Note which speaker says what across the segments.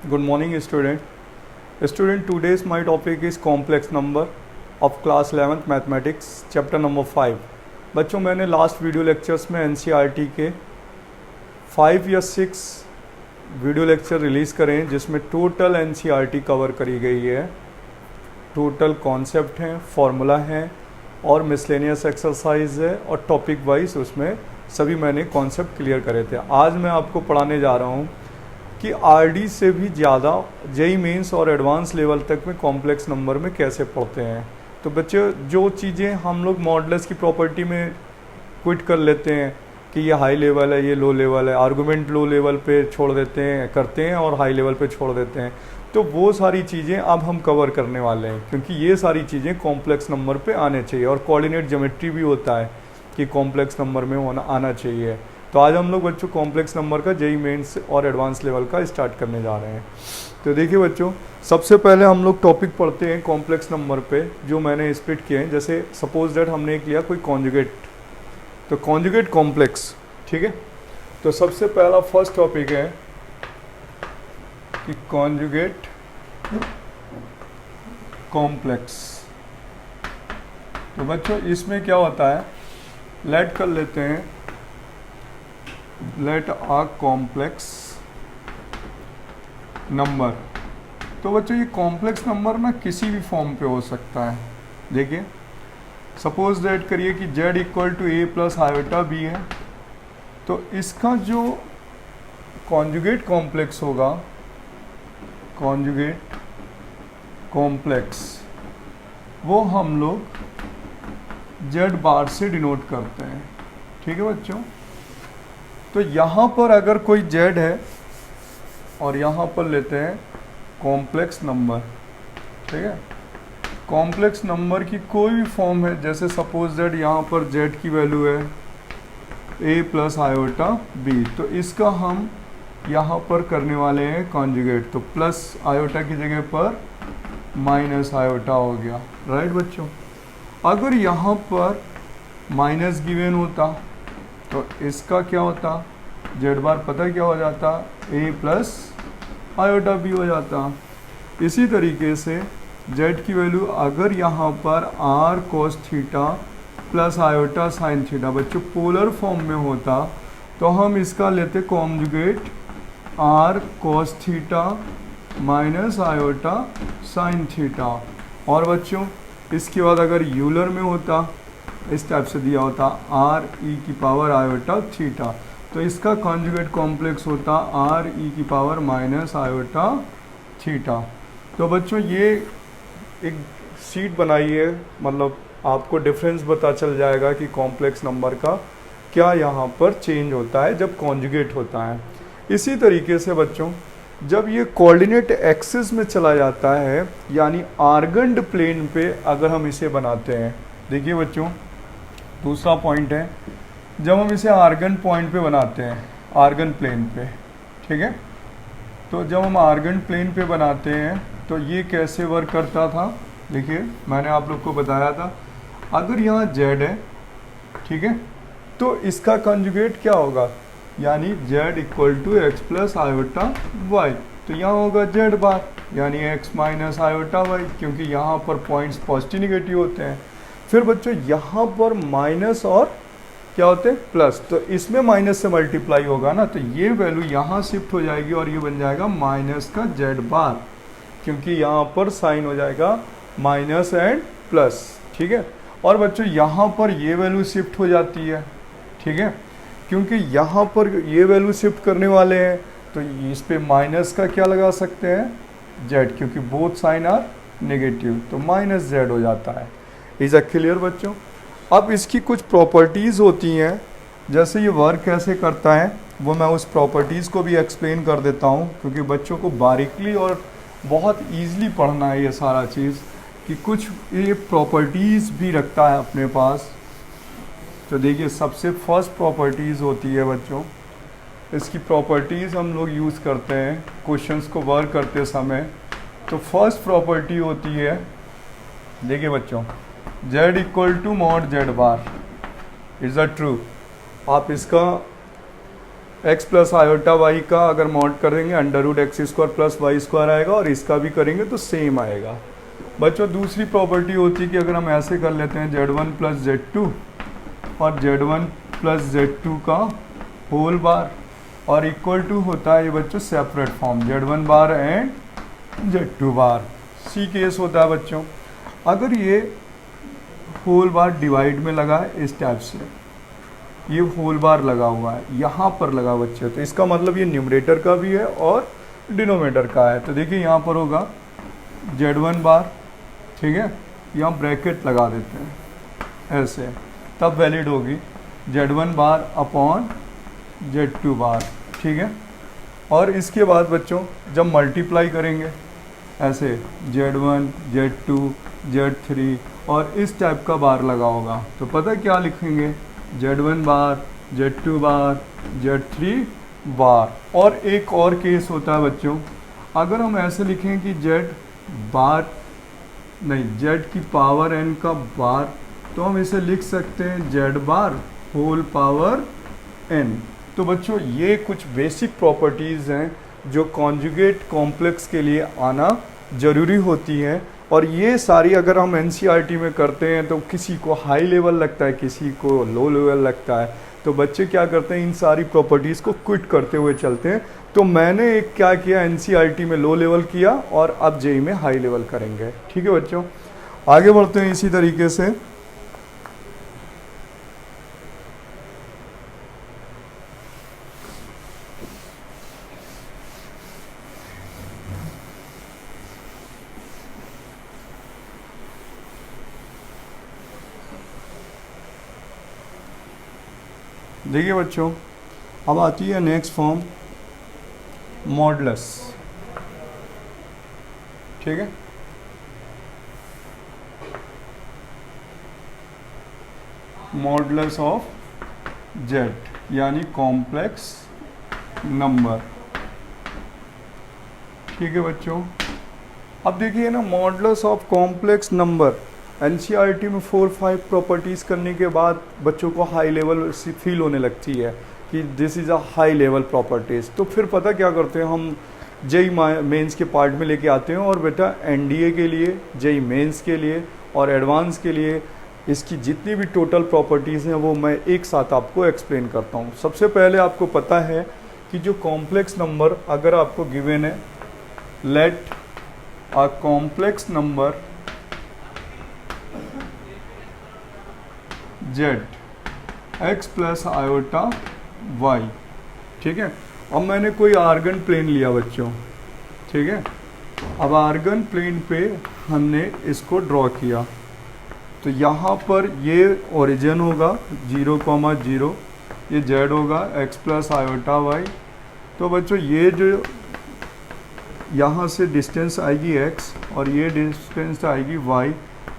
Speaker 1: Good morning, student. Student, today's my topic is complex number of class 11th mathematics, chapter number 5. बच्चों, मैंने last video lectures में NCERT के 5 या 6 video lecture release करें जिसमें total NCERT cover करी गई है। टोटल कॉन्सेप्ट हैं, फार्मूला हैं और मिसलेनियस एक्सरसाइज है और टॉपिक वाइज उसमें सभी मैंने कॉन्सेप्ट क्लियर करे थे। आज मैं आपको पढ़ाने जा रहा हूँ कि आरडी से भी ज़्यादा जेई मेंस और एडवांस लेवल तक में कॉम्प्लेक्स नंबर में कैसे पढ़ते हैं। तो बच्चे, जो चीज़ें हम लोग मॉडुलस की प्रॉपर्टी में क्विट कर लेते हैं कि ये हाई लेवल है, ये लो लेवल है, आर्गूमेंट लो लेवल पे छोड़ देते हैं, करते हैं और हाई लेवल पे छोड़ देते हैं, तो वो सारी चीज़ें अब हम कवर करने वाले हैं क्योंकि ये सारी चीज़ें कॉम्प्लेक्स नंबर पे आने चाहिए और कोऑर्डिनेट ज्योमेट्री भी होता है कि कॉम्प्लेक्स नंबर में होना आना चाहिए। तो आज हम लोग बच्चों कॉम्प्लेक्स नंबर का जेई मेंस और एडवांस लेवल का स्टार्ट करने जा रहे हैं। तो देखिए बच्चों, सबसे पहले हम लोग टॉपिक पढ़ते हैं कॉम्प्लेक्स नंबर पे जो मैंने स्प्लिट किए हैं। जैसे सपोज दैट हमने एक लिया कोई कॉन्जुगेट, तो कॉन्जुगेट कॉम्प्लेक्स, ठीक है। तो सबसे पहला फर्स्ट टॉपिक है कि कॉन्जुगेट कॉम्प्लेक्स। तो बच्चों इसमें क्या होता है, लेट कर लेते हैं, लेट आ कॉम्प्लेक्स नंबर। तो बच्चों ये कॉम्प्लेक्स नंबर ना किसी भी फॉर्म पे हो सकता है। देखिए सपोज दैट करिए कि z equal to a plus iota b है, तो इसका जो कॉन्जुगेट कॉम्प्लेक्स होगा, कॉन्जुगेट कॉम्प्लेक्स, वो हम लोग z बार से डिनोट करते हैं, ठीक है बच्चों। तो यहाँ पर अगर कोई z है और यहाँ पर लेते हैं कॉम्प्लेक्स नंबर, ठीक है। कॉम्प्लेक्स नंबर की कोई भी फॉर्म है, जैसे सपोज दैट यहाँ पर z की वैल्यू है a प्लस आयोटा b, तो इसका हम यहाँ पर करने वाले हैं कॉन्जुगेट। तो प्लस आयोटा की जगह पर माइनस आयोटा हो गया, राइट बच्चों। अगर यहाँ पर माइनस गिवन होता तो इसका क्या होता, जेड बार पता क्या हो जाता, a प्लस आयोटा b हो जाता। इसी तरीके से z की वैल्यू अगर यहाँ पर r cos theta plus iota sine theta बच्चों पोलर फॉर्म में होता, तो हम इसका लेते conjugate r cos theta minus iota sine theta. और बच्चों इसके बाद अगर यूलर में होता, इस टाइप से दिया होता आर ई की पावर आयोटा थीटा, तो इसका कॉन्जुगेट कॉम्प्लेक्स होता आर ई की पावर माइनस आयोटा थीटा। तो बच्चों ये एक शीट बनाई है, मतलब आपको डिफरेंस पता चल जाएगा कि कॉम्प्लेक्स नंबर का क्या यहाँ पर चेंज होता है जब कॉन्जुगेट होता है। इसी तरीके से बच्चों जब ये कोऑर्डिनेट एक्सिस में चला जाता है, यानी आर्गन्ड प्लेन पे अगर हम इसे बनाते हैं, देखिए बच्चों दूसरा पॉइंट है, जब हम इसे आर्गन पॉइंट पे बनाते हैं, आर्गन प्लेन पे, ठीक है। तो जब हम आर्गन प्लेन पे बनाते हैं तो ये कैसे वर्क करता था, देखिए मैंने आप लोग को बताया था, अगर यहाँ z है, ठीक है, तो इसका कंजुगेट क्या होगा, यानी z equal to x plus iota y. तो यहाँ होगा z बार यानी x माइनस आयोटा वाई, क्योंकि यहाँ पर पॉइंट्स पॉजिटिव निगेटिव होते हैं। फिर बच्चों यहाँ पर माइनस और क्या होते हैं प्लस, तो इसमें माइनस से मल्टीप्लाई होगा ना, तो ये वैल्यू यहाँ शिफ्ट हो जाएगी और ये बन जाएगा माइनस का z बार, क्योंकि यहाँ पर साइन हो जाएगा माइनस एंड प्लस, ठीक है। और बच्चों यहाँ पर ये वैल्यू शिफ्ट हो जाती है, ठीक है, क्योंकि यहाँ पर ये वैल्यू शिफ्ट करने वाले हैं, तो इस पे माइनस का क्या लगा सकते हैं z, क्योंकि बोथ साइन आर नेगेटिव, तो माइनस z हो जाता है। इज अ क्लियर बच्चों। अब इसकी कुछ प्रॉपर्टीज़ होती हैं, जैसे ये वर्क कैसे करता है वो मैं उस प्रॉपर्टीज़ को भी एक्सप्लेन कर देता हूँ, क्योंकि बच्चों को बारीकली और बहुत ईजिली पढ़ना है ये सारा चीज़, कि कुछ ये प्रॉपर्टीज़ भी रखता है अपने पास। तो देखिए सबसे फर्स्ट प्रॉपर्टीज़ होती है बच्चों, इसकी प्रॉपर्टीज़ हम लोग यूज़ करते हैं क्वेश्चंस को वर्क करते समय। तो फर्स्ट प्रॉपर्टी होती है, देखिए बच्चों, z equal to mod z bar, is a true. आप इसका एक्स प्लस आयोटा वाई का अगर मॉड करेंगे under root x square plus y square आएगा, और इसका भी करेंगे तो सेम आएगा। बच्चों दूसरी प्रॉपर्टी होती है कि अगर हम ऐसे कर लेते हैं Z1 प्लस Z2 और Z1 प्लस Z2 का होल बार, और इक्वल टू होता है ये बच्चों separate form Z1 bar and Z2 bar. सी केस होता है बच्चों, अगर ये होल बार डिवाइड में लगा है इस टाइप से, ये होल बार लगा हुआ है यहाँ पर लगा बच्चे, तो इसका मतलब ये न्यूमरेटर का भी है और डिनोमिनेटर का है। तो देखिए यहाँ पर होगा Z1 बार, ठीक है, यहाँ ब्रैकेट लगा देते हैं ऐसे, तब वैलिड होगी Z1 बार अपॉन Z2 बार, ठीक है। और इसके बाद बच्चों जब मल्टीप्लाई करेंगे ऐसे Z1 Z2 Z3 और इस टाइप का बार लगा होगा, तो पता क्या लिखेंगे Z1 बार Z2 बार Z3 बार। और एक और केस होता है बच्चों, अगर हम ऐसे लिखें कि Z बार नहीं Z की पावर n का बार, तो हम इसे लिख सकते हैं Z bar whole power n। तो बच्चों ये कुछ बेसिक प्रॉपर्टीज़ हैं जो कॉन्जुगेट कॉम्प्लेक्स के लिए आना ज़रूरी होती हैं, और ये सारी अगर हम NCERT में करते हैं तो किसी को हाई लेवल लगता है, किसी को लो लेवल लगता है, तो बच्चे क्या करते हैं इन सारी प्रॉपर्टीज़ को क्विट करते हुए चलते हैं। तो मैंने एक क्या किया, NCERT में लो लेवल किया और अब JEE में हाई लेवल करेंगे, ठीक है बच्चों। आगे बढ़ते हैं इसी तरीके से। देखिए बच्चों अब आती है नेक्स्ट फॉर्म मॉडुलस, ठीक है। मॉडुलस ऑफ Z यानी कॉम्प्लेक्स नंबर, ठीक है बच्चों। अब देखिए ना modulus of complex number NCERT में 4-5 प्रॉपर्टीज़ करने के बाद बच्चों को हाई लेवल फील होने लगती है कि this is a high level properties. तो फिर पता क्या करते हैं हम JEE मेंस के पार्ट में लेके आते हैं, और बेटा NDA के लिए, JEE मेंस के लिए और एडवांस के लिए इसकी जितनी भी टोटल प्रॉपर्टीज़ हैं वो मैं एक साथ आपको एक्सप्लेन करता हूँ। सबसे पहले आपको पता है कि जो कॉम्प्लेक्स नंबर अगर आपको गिवन है, let a complex number Z x plus iota y, ठीक है। अब मैंने कोई आर्गन प्लेन लिया बच्चों, ठीक है। अब आर्गन प्लेन पे हमने इसको ड्रॉ किया, तो यहाँ पर ये ओरिजिन होगा 0,0, ये Z होगा x प्लस आयोटा y। तो बच्चों ये जो यहाँ से डिस्टेंस आएगी x और ये डिस्टेंस आएगी y,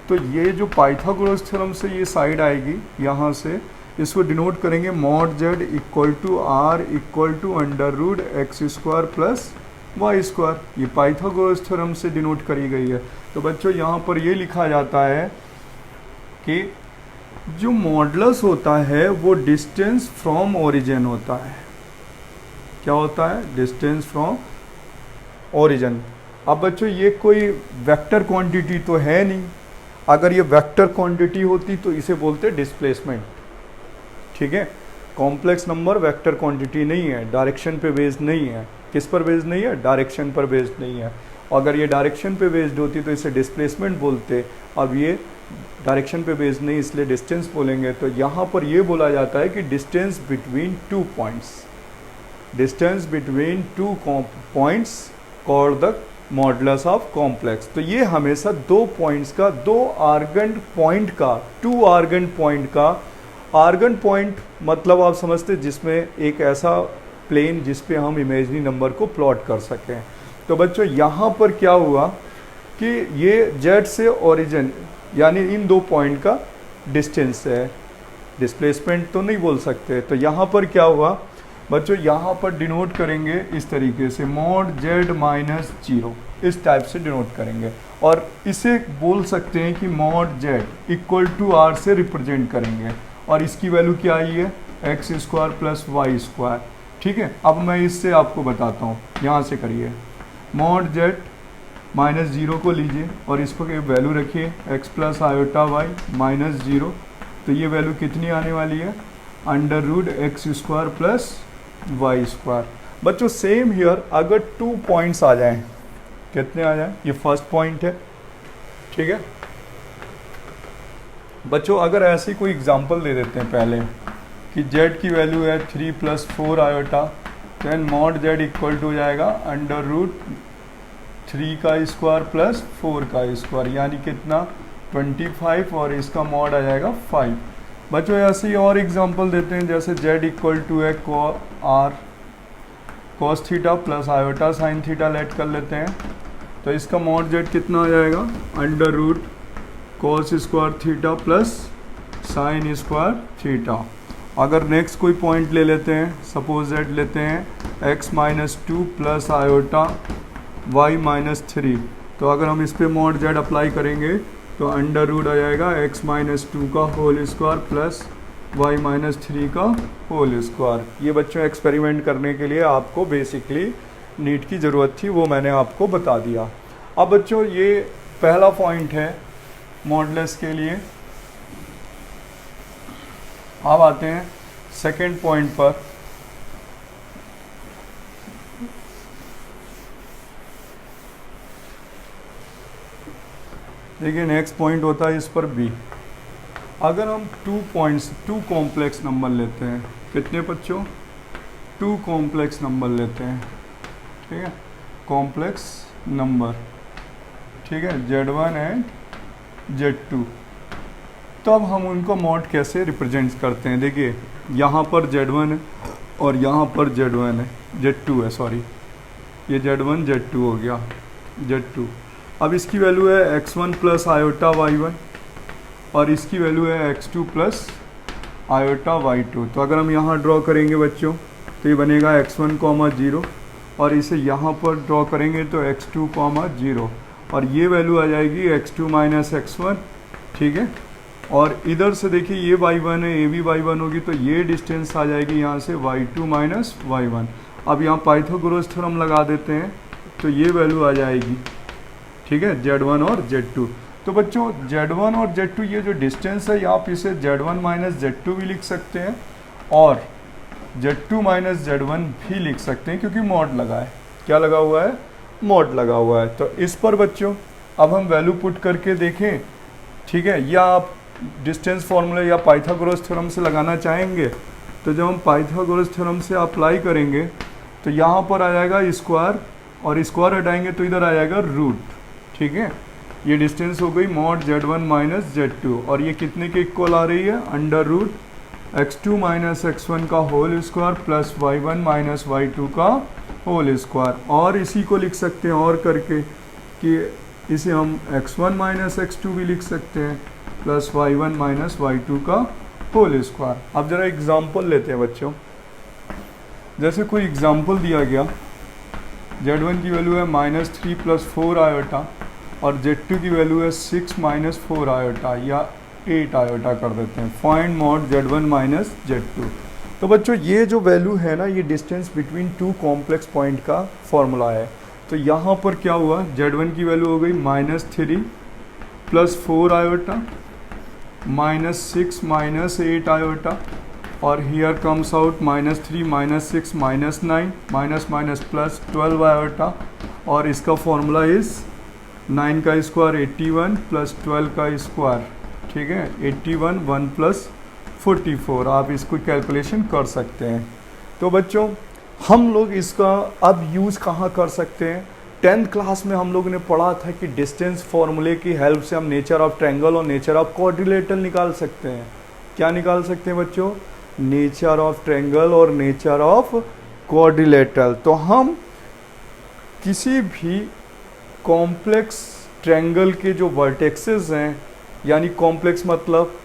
Speaker 1: तो ये जो पाइथागोरस थ्योरम से ये साइड आएगी यहाँ से, इसको डिनोट करेंगे mod Z equal to R equal to under root x square plus y square. ये पाइथागोरस थ्योरम से डिनोट करी गई है। तो बच्चों यहाँ पर ये लिखा जाता है कि जो मॉडुलस होता है वो डिस्टेंस फ्रॉम ओरिजिन होता है। क्या होता है? Distance from origin. अब बच्चों ये कोई वेक्टर क्वांटिटी तो है नहीं, अगर ये वेक्टर क्वांटिटी होती तो इसे बोलते डिस्प्लेसमेंट, ठीक है। कॉम्प्लेक्स नंबर वेक्टर क्वांटिटी नहीं है, डायरेक्शन पे बेस्ड नहीं है। किस पर बेस्ड नहीं है? डायरेक्शन पर बेस्ड नहीं है। अगर ये डायरेक्शन पे बेस्ड होती तो इसे डिस्प्लेसमेंट बोलते, अब ये डायरेक्शन पे बेस्ड नहीं इसलिए डिस्टेंस बोलेंगे। तो यहाँ पर ये बोला जाता है कि distance between two points, distance between two points called the modulus of complex. तो ये हमेशा दो पॉइंट्स का, दो आर्गन पॉइंट का, टू आर्गन पॉइंट का, आर्गन पॉइंट मतलब आप समझते जिसमें एक ऐसा प्लेन जिस पे हम इमेजिनरी नंबर को प्लॉट कर सकें। तो बच्चों यहाँ पर क्या हुआ कि ये जेड से ओरिजिन यानी इन दो पॉइंट का डिस्टेंस है, डिस्प्लेसमेंट तो नहीं बोल सकते। तो यहाँ पर क्या हुआ बच्चों, यहाँ पर डिनोट करेंगे इस तरीके से मॉड जेड माइनस 0, इस टाइप से डिनोट करेंगे। और इसे बोल सकते हैं कि mod z equal to R से रिप्रेजेंट करेंगे, और इसकी वैल्यू क्या आई है? X square plus y square, ठीक है, अब मैं इससे आपको बताता हूँ, यहाँ से करिए। मॉड जेड माइनस जीरो को लीजिए और इस पर वैल्यू रखिए x plus iota y minus zero, तो ये वैल्यू कितनी आने वाली है, under root x square plus y square. बच्चों सेम हियर अगर 2 पॉइंट्स आ जाएं, कितने आ जाएं, ये फर्स्ट पॉइंट है, ठीक है बच्चों। अगर ऐसी कोई एग्जांपल दे देते हैं पहले कि z की वैल्यू है 3 + 4 आयोटा, then mod z equal to हो जाएगा अंडर रूट 3 का स्क्वायर प्लस 4 का स्क्वायर, यानी कितना 25, और इसका मॉड आ जाएगा 5। बच्चों ऐसे ही और एग्जांपल देते हैं, जैसे z इक्वल टू है r cos theta plus iota sine theta late कर लेते हैं, तो इसका मॉड z कितना आ जाएगा, under root cos square theta plus sine square theta. अगर नेक्स्ट कोई पॉइंट ले लेते हैं, सपोज z लेते हैं x - 2 प्लस आयोटा y - 3, तो अगर हम इस पे मॉड z अप्लाई करेंगे तो अंडर रूट आ जाएगा x - 2 का होल स्क्वायर प्लस y - 3 का होल स्क्वायर। ये बच्चों एक्सपेरिमेंट करने के लिए आपको बेसिकली नीट की ज़रूरत थी, वो मैंने आपको बता दिया। अब बच्चों ये पहला पॉइंट है मॉडलेस के लिए। अब आते हैं सेकंड पॉइंट पर। देखिए नेक्स्ट पॉइंट होता है इस पर बी। अगर हम 2 कॉम्प्लेक्स नंबर लेते हैं, कितने बच्चों, 2 कॉम्प्लेक्स नंबर लेते हैं, ठीक है, कॉम्प्लेक्स नंबर, ठीक है, Z1 एंड Z2, तो अब हम उनको मॉड कैसे रिप्रेजेंट करते हैं। देखिए यहाँ पर Z1 है और यहाँ पर Z1 है, Z2 है, सॉरी ये Z1 Z2 हो गया, Z2। अब इसकी वैल्यू है x1 प्लस आयोटा y1 और इसकी वैल्यू है x2 प्लस आयोटा y2। तो अगर हम यहाँ ड्रॉ करेंगे बच्चों तो ये बनेगा x1, 0 और इसे यहाँ पर ड्रॉ करेंगे तो x2, 0 और ये वैल्यू आ जाएगी x2 - x1, ठीक है। और इधर से देखिए ये y1 है, ये भी y1 होगी, तो ये डिस्टेंस आ जाएगी यहाँ से y2 - y1। अब यहाँ पाइथागोरस थ्योरम लगा देते हैं तो ये वैल्यू आ जाएगी, ठीक है, Z1 और Z2। तो बच्चों Z1 और Z2 ये जो डिस्टेंस है, आप इसे Z1 - Z2 भी लिख सकते हैं और Z2 - Z1 भी लिख सकते हैं, क्योंकि मॉड लगा है, क्या लगा हुआ है, मॉड लगा हुआ है। तो इस पर बच्चों अब हम वैल्यू पुट करके देखें, ठीक है, या आप डिस्टेंस फॉर्मूले या पाइथागोरस थ्योरम से लगाना चाहेंगे, तो जब हम पाइथागोरस थ्योरम से अप्लाई करेंगे तो यहाँ पर आ जाएगा स्क्वायर और स्क्वायर हटाएंगे तो इधर आ जाएगा रूट, ठीक है। ये डिस्टेंस हो गई मॉड Z1 - Z2 और ये कितने के इक्वल आ रही है, अंडर रूट x2 - x1 का whole square plus y1 - y2 का होल स्क्वायर। और इसी को लिख सकते हैं और करके कि इसे हम x1 - x2 भी लिख सकते हैं प्लस y1 - y2 का होल स्क्वायर। अब जरा एग्जांपल लेते हैं बच्चों, जैसे कोई एग्जांपल दिया गया, Z1 की वैल्यू है -3 + 4 आयोटा और Z2 की वैल्यू है 6 - 4 आयोटा या 8 आयोटा कर देते हैं। Find mod Z1 - Z2। तो बच्चों ये जो वैल्यू है ना, ये डिस्टेंस बिटवीन 2 कॉम्प्लेक्स पॉइंट का फॉर्मूला है। तो यहाँ पर क्या हुआ, Z1 की वैल्यू हो गई -3 + 4 आयोटा -6 - 8 आयोटा और here comes out -3 -6 -9 minus plus 12 iota और इसका फॉर्मूला इज़ 9 का स्क्वायर 81 प्लस 12 का स्क्वायर, ठीक है, 81 1 प्लस 44। आप इसको कैलकुलेशन कर सकते हैं। तो बच्चों हम लोग इसका अब यूज़ कहाँ कर सकते हैं, 10th क्लास में हम लोग ने पढ़ा था कि डिस्टेंस फॉर्मूले की हेल्प से हम नेचर ऑफ ट्रायंगल और नेचर ऑफ क्वाड्रिलेटरल निकाल सकते हैं। क्या निकाल सकते हैं बच्चों, नेचर ऑफ ट्रायंगल और नेचर ऑफ क्वाड्रिलेटरल। तो हम किसी भी कॉम्प्लेक्स ट्रायंगल के जो वर्टेक्सेस हैं, यानी कॉम्प्लेक्स मतलब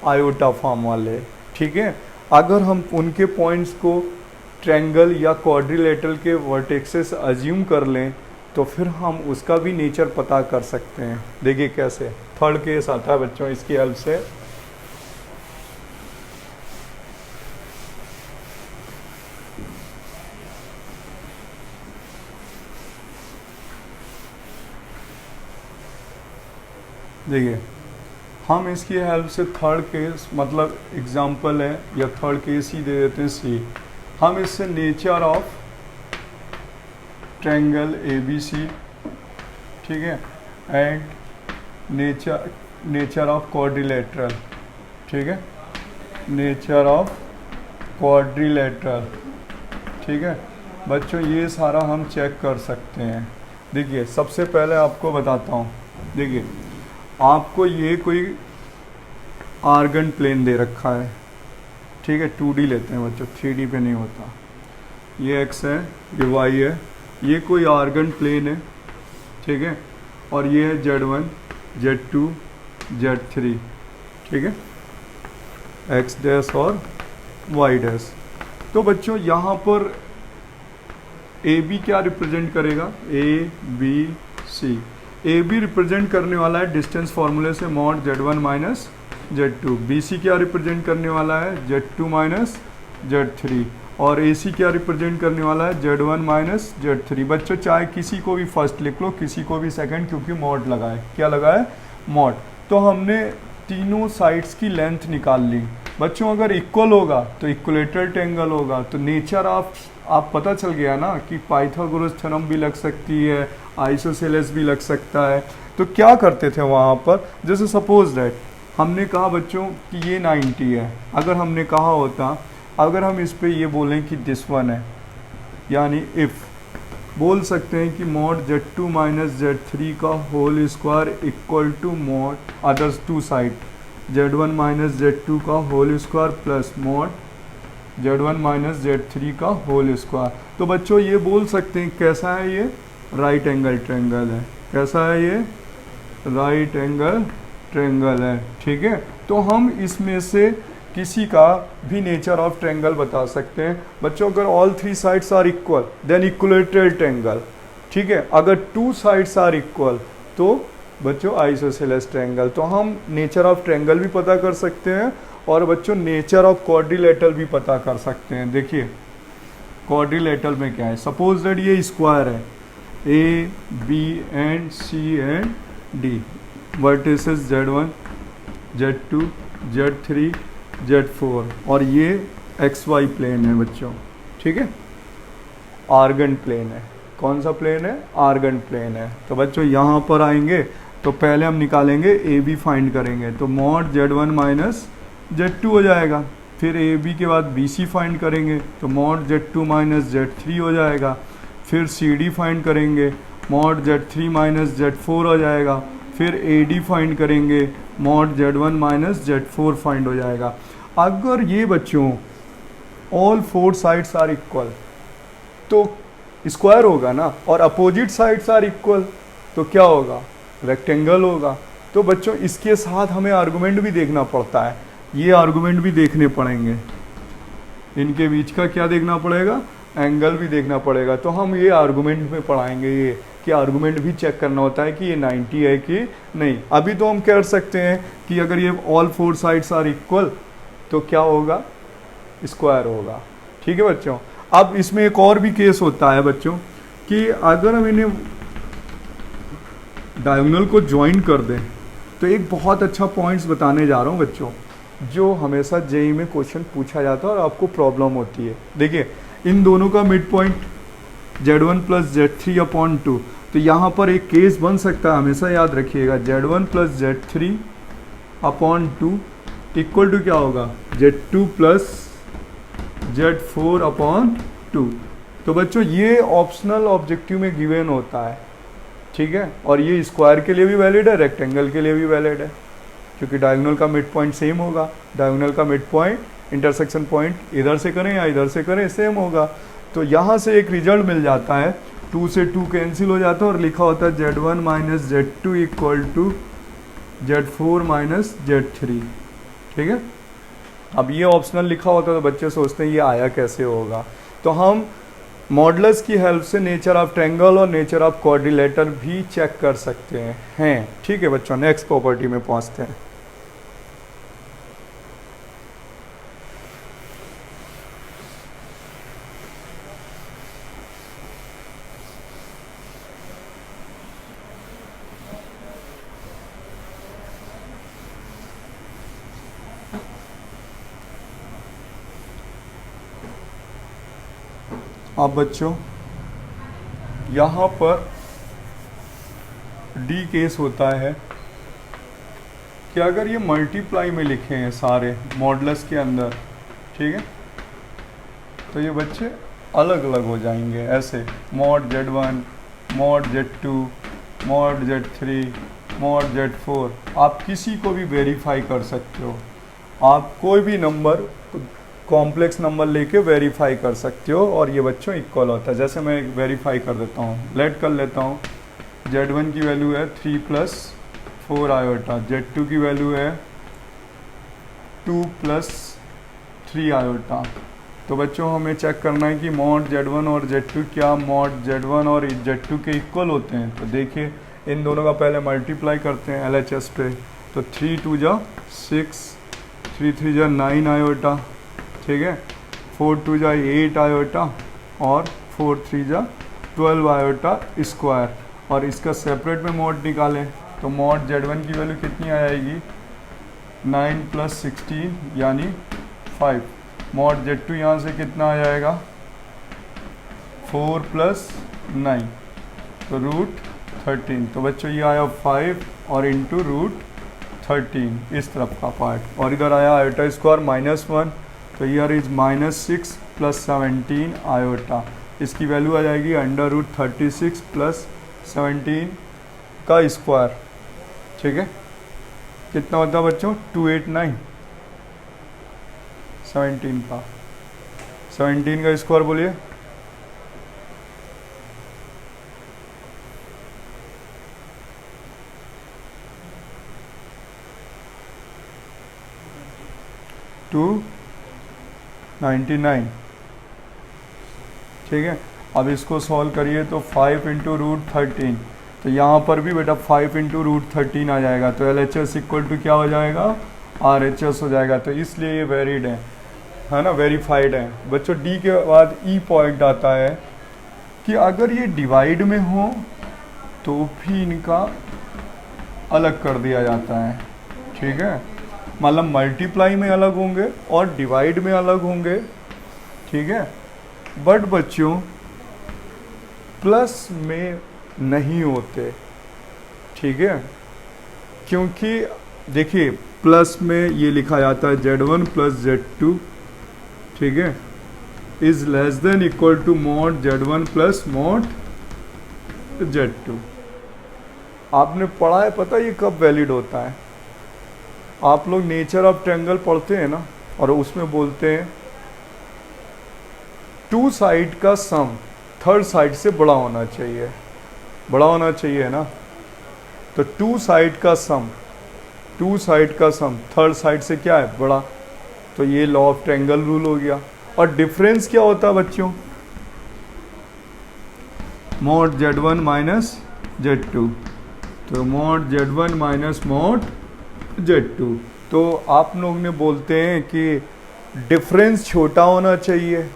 Speaker 1: आयोटा फॉर्म वाले, ठीक है, अगर हम उनके पॉइंट्स को ट्रायंगल या क्वाड्रिलेटरल के वर्टेक्सेस अज्यूम कर लें तो फिर हम उसका भी नेचर पता कर सकते हैं। देखिए कैसे, थर्ड केस आता है बच्चों इसकी हेल्प से। देखिए हम इसकी हेल्प से थर्ड केस मतलब एग्जांपल है या थर्ड केस ही दे देते हैं सी। हम इससे nature of triangle A B C, ठीक है, एंड नेचर ऑफ क्वाड्रिलेटरल, ठीक है, नेचर ऑफ क्वाड्रिलेटरल, ठीक है बच्चों, ये सारा हम चेक कर सकते हैं। देखिए सबसे पहले आपको बताता हूँ, देखिए आपको ये कोई आर्गन प्लेन दे रखा है, ठीक है, 2D लेते हैं बच्चों, 3D पे नहीं होता। ये x है, ये y है, ये कोई आर्गन प्लेन है, ठीक है, और ये है Z1 Z2 Z3, ठीक है, x डैश और y डैश। तो बच्चों यहाँ पर ए बी क्या रिप्रेजेंट करेगा, A B C. A B represent करने वाला है डिस्टेंस फार्मूले से mod Z1 minus Z2। B C क्या रिप्रेजेंट करने वाला है Z2 माइनस Z3। और ए सी क्या रिप्रेजेंट करने वाला है Z1 माइनस Z3। बच्चों चाहे किसी को भी फर्स्ट लिख लो, किसी को भी सेकंड, क्योंकि मॉड लगा है। क्या लगा है, मॉड। तो हमने तीनों साइड्स की लेंथ निकाल ली। बच्चों अगर इक्वल होगा तो इक्वलेटरल ट्रायंगल होगा। तो नेचर ऑफ आप पता चल गया ना कि पाइथागोरस थ्योरम भी लग सकती है, आइसोसेलेस भी लग सकता है। तो क्या करते थे वहाँ पर, जैसे सपोज दैट हमने कहा बच्चों कि ये 90 है। अगर हमने कहा होता, अगर हम इस पे ये बोलें कि दिस वन है, यानी इफ़ बोल सकते हैं कि मॉड Z2 माइनस Z3 का whole square equal to mod others two side Z1 minus Z2 का whole square plus mod Z1 minus Z3 का होल स्क्वायर। तो बच्चों ये बोल सकते हैं कैसा है, ये राइट एंगल ट्रायंगल है। कैसा है ये, राइट एंगल ट्रायंगल है, ठीक है। तो हम इसमें से किसी का भी नेचर ऑफ ट्रायंगल बता सकते हैं। बच्चों अगर all three sides are equal then equilateral triangle, ठीक है। अगर टू साइड्स आर इक्वल तो बच्चों आइसोसेलेस ट्रायंगल। तो हम नेचर ऑफ ट्रायंगल भी पता कर सकते हैं और बच्चों नेचर ऑफ क्वाड्रिलेटरल भी पता कर सकते हैं। देखिए क्वाड्रिलेटरल में क्या है, सपोज दैट ये स्क्वायर है, A B and C and D, vertices Z1 Z2 Z3 Z4, और ये XY प्लेन है बच्चों, ठीक है, आर्गन प्लेन है। कौन सा प्लेन है, आर्गन प्लेन है। तो बच्चों यहाँ पर आएंगे तो पहले हम निकालेंगे ए बी फाइंड करेंगे, तो मॉड Z1 माइनस Z2 हो जाएगा। फिर ए बी के बाद बी सी फाइंड करेंगे तो मॉड Z2 माइनस Z3 हो जाएगा। फिर सी डी फाइंड करेंगे, मॉड Z3 माइनस Z4 हो जाएगा। फिर ए डी फाइंड करेंगे, mod Z1 minus Z4 find हो जाएगा। अगर ये बच्चों all four sides are equal तो स्क्वायर होगा ना, और अपोजिट साइड्स आर इक्वल तो क्या होगा, रेक्टेंगल होगा। तो बच्चों इसके साथ हमें आर्गुमेंट भी देखना पड़ता है, ये आर्गुमेंट भी देखने पड़ेंगे, इनके बीच का क्या देखना पड़ेगा, एंगल भी देखना पड़ेगा। तो हम ये आर्गुमेंट में पढ़ाएंगे ये कि आर्गुमेंट भी चेक करना होता है कि ये 90 है कि नहीं। अभी तो हम कह सकते हैं कि अगर ये all four sides are equal तो क्या होगा, स्क्वायर होगा, ठीक है बच्चों। अब इसमें एक और भी केस होता है बच्चों कि अगर हम इन्हें डायगोनल को ज्वाइन कर दें, तो एक बहुत अच्छा पॉइंट्स बताने जा रहा हूँ बच्चों, जो हमेशा जेई में क्वेश्चन पूछा जाता है और आपको प्रॉब्लम होती है। देखिए इन दोनों का mid point Z1 plus Z3 upon 2, तो यहाँ पर एक केस बन सकता है, हमेशा याद रखिएगा, Z1 plus Z3 upon 2 equal to क्या होगा, Z2 प्लस Z4 अपॉन 2। तो बच्चों ये ऑप्शनल ऑब्जेक्टिव में गिवन होता है, ठीक है, और ये स्क्वायर के लिए भी वैलिड है, रेक्टेंगल के लिए भी वैलिड है, क्योंकि डायगोनल का मिड पॉइंट सेम होगा। डायगोनल का मिड पॉइंट इंटरसेक्शन पॉइंट इधर से करें या इधर से करें सेम होगा। तो यहाँ से एक रिजल्ट मिल जाता है, 2 से 2 कैंसिल हो जाता है और लिखा होता है Z1 minus Z2 equal to Z4 minus Z3, ठीक है। अब ये ऑप्शनल लिखा होता है तो बच्चे सोचते हैं ये आया कैसे होगा। तो हम मॉडल्स की हेल्प से नेचर ऑफ ट्रायंगल और नेचर ऑफ क्वाड्रिलेटरल भी चेक कर सकते हैं, ठीक है बच्चों। नेक्स्ट प्रॉपर्टी में पहुंचते हैं। अब बच्चों यहाँ पर डी केस होता है कि अगर ये मल्टीप्लाई में लिखे हैं सारे मॉडुलस के अंदर, ठीक है, तो ये बच्चे अलग अलग हो जाएंगे ऐसे, mod Z1, mod Z2, mod Z3, mod Z4। आप किसी को भी वेरीफाई कर सकते हो, आप कोई भी नंबर कॉम्प्लेक्स नंबर लेके वेरीफाई कर सकते हो और ये बच्चों इक्वल होता है। जैसे मैं वेरीफाई कर देता हूँ, लेट कर लेता हूँ, Z1 की वैल्यू है 3 + 4 आयोटा, Z2 की वैल्यू है 2 + 3 आयोटा। तो बच्चों हमें चेक करना है कि मॉड Z1 और Z2 क्या मॉड Z1 और Z2 के इक्वल होते हैं। तो देखिए इन दोनों का पहले मल्टीप्लाई करते हैं LHS पे, तो 3 × 2 = 6, 3 × 3 = 9 आयोटा, ठीक है, 4 × 2 = 8 आयोटा और 4 × 3 = 12 आयोटा स्क्वायर। और इसका सेपरेट में मॉड निकालें तो मॉड Z1 की वैल्यू कितनी आ जाएगी, 9 + 16 यानी 5। मॉड Z2 यहाँ से कितना आ जाएगा, 4 + 9 तो √13। तो बच्चों ये आया 5 और इंटू √13 इस तरफ का पार्ट, और इधर आया आयोटा स्क्वायर -1, तो ईयर इज -6 + 17 आयोटा। इसकी वैल्यू आ जाएगी √36 + 17 का स्क्वायर, ठीक है, कितना होता है बच्चों, 289। 17 का, 17 का स्क्वायर बोलिए, टू 99, ठीक है। अब इसको सॉल्व करिए तो 5 × √13, तो यहाँ पर भी बेटा 5 × √13 आ जाएगा, तो LHS = क्या हो जाएगा, RHS हो जाएगा। तो इसलिए ये वेरिड है ना, वेरीफाइड है। बच्चों डी के बाद ई पॉइंट आता है कि अगर ये डिवाइड में हो तो भी इनका अलग कर दिया जाता है, ठीक है, मतलब मल्टीप्लाई में अलग होंगे और डिवाइड में अलग होंगे, ठीक है, बट बच्चों प्लस में नहीं होते, ठीक है, क्योंकि देखिए प्लस में ये लिखा जाता है Z1 + Z2, ठीक है, is less than equal to mod Z1 + mod Z2। आपने पढ़ा है, पता ये कब वैलिड होता है, आप लोग नेचर ऑफ ट्रायंगल पढ़ते हैं ना, और उसमें बोलते हैं टू साइड का सम थर्ड साइड से बड़ा होना चाहिए, बड़ा होना चाहिए ना, तो टू साइड का सम थर्ड साइड से क्या है, बड़ा, तो ये लॉ ऑफ ट्रायंगल रूल हो गया। और डिफरेंस क्या होता है बच्चों, मॉड Z1 - Z2, तो मॉड Z1 - मॉड Z2, तो आप लोग ने बोलते हैं कि डिफरेंस छोटा होना चाहिए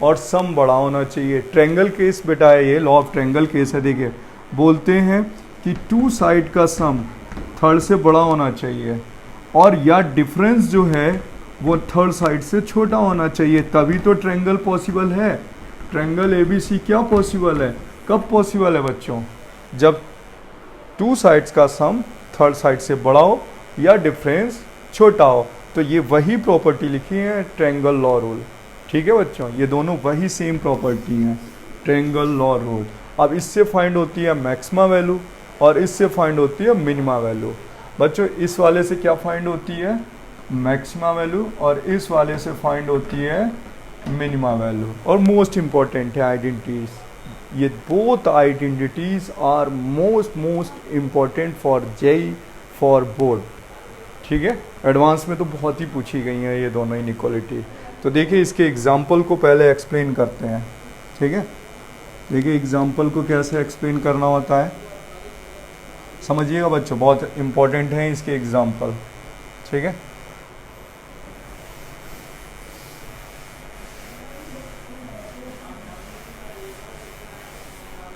Speaker 1: और सम बड़ा होना चाहिए। ट्रायंगल केस बेटा है, ये लॉ ऑफ ट्रायंगल केस है। देखिए बोलते हैं कि टू साइड का सम थर्ड से बड़ा होना चाहिए और या डिफरेंस जो है वो थर्ड साइड से छोटा होना चाहिए, तभी तो ट्रायंगल पॉसिबल है। ट्रायंगल ABC क्या पॉसिबल है, कब पॉसिबल है बच्चों, जब टू साइड्स का सम थर्ड साइड से बड़ा हो या डिफरेंस छोटा हो। तो ये वही प्रॉपर्टी लिखी है ट्रायंगल लॉ रूल, ठीक है बच्चों, ये दोनों वही सेम प्रॉपर्टी हैं, ट्रायंगल लॉ रूल। अब इससे फाइंड होती है मैक्सिमा वैल्यू और इससे फाइंड होती है मिनिमा वैल्यू। बच्चों इस वाले से क्या फाइंड होती है, मैक्सिमा वैल्यू, और इस वाले से फाइंड होती है मिनिमा वैल्यू। और मोस्ट इम्पॉर्टेंट है आइडेंटिटीज, ये both identities are most important for JEE for board, ठीक है। एडवांस में तो बहुत ही पूछी गई हैं ये दोनों इनइक्वालिटी। तो देखिए इसके एग्जाम्पल को पहले एक्सप्लेन करते हैं, ठीक है। देखिए एग्जाम्पल को कैसे एक्सप्लेन करना होता है, समझिएगा बच्चों, बहुत इम्पोर्टेंट है इसके एग्जाम्पल, ठीक है।